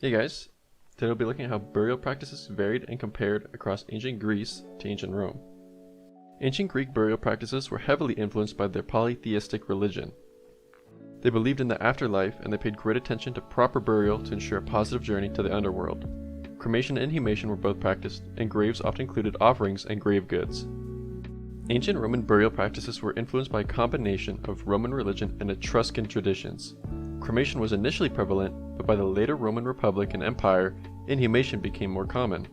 Hey guys, today we'll be looking at how burial practices varied and compared across ancient Greece to ancient Rome. Ancient Greek burial practices were heavily influenced by their polytheistic religion. They believed in the afterlife and they paid great attention to proper burial to ensure a positive journey to the underworld. Cremation and inhumation were both practiced, and graves often included offerings and grave goods. Ancient Roman burial practices were influenced by a combination of Roman religion and Etruscan traditions. Cremation was initially prevalent, but by the later Roman Republic and Empire, inhumation became more common.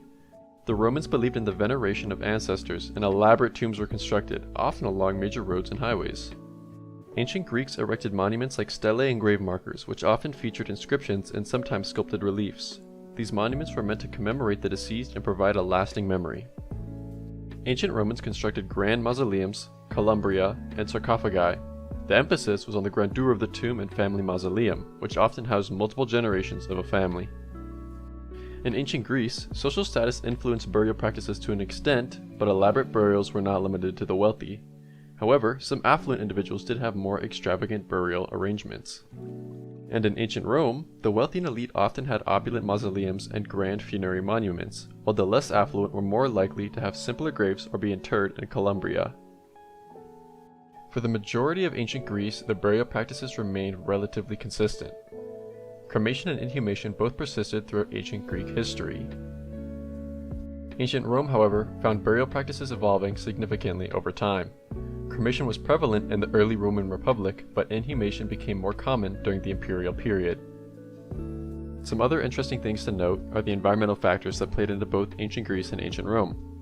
The Romans believed in the veneration of ancestors, and elaborate tombs were constructed, often along major roads and highways. Ancient Greeks erected monuments like stelae and grave markers, which often featured inscriptions and sometimes sculpted reliefs. These monuments were meant to commemorate the deceased and provide a lasting memory. Ancient Romans constructed grand mausoleums, columbria, and sarcophagi. The emphasis was on the grandeur of the tomb and family mausoleum, which often housed multiple generations of a family. In ancient Greece, social status influenced burial practices to an extent, but elaborate burials were not limited to the wealthy. However, some affluent individuals did have more extravagant burial arrangements. And in ancient Rome, the wealthy and elite often had opulent mausoleums and grand funerary monuments, while the less affluent were more likely to have simpler graves or be interred in columbria. For the majority of ancient Greece, the burial practices remained relatively consistent. Cremation and inhumation both persisted throughout ancient Greek history. Ancient Rome, however, found burial practices evolving significantly over time. Cremation was prevalent in the early Roman Republic, but inhumation became more common during the imperial period. Some other interesting things to note are the environmental factors that played into both ancient Greece and ancient Rome.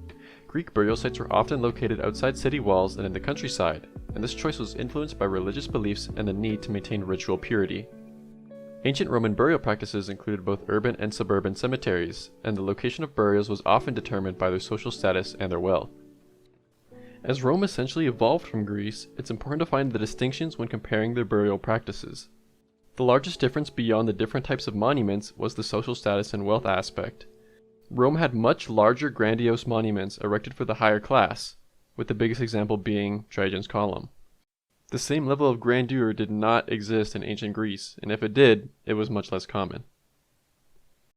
Greek burial sites were often located outside city walls and in the countryside, and this choice was influenced by religious beliefs and the need to maintain ritual purity. Ancient Roman burial practices included both urban and suburban cemeteries, and the location of burials was often determined by their social status and their wealth. As Rome essentially evolved from Greece, it's important to find the distinctions when comparing their burial practices. The largest difference beyond the different types of monuments was the social status and wealth aspect. Rome had much larger grandiose monuments erected for the higher class, with the biggest example being Trajan's Column. The same level of grandeur did not exist in ancient Greece, and if it did, it was much less common.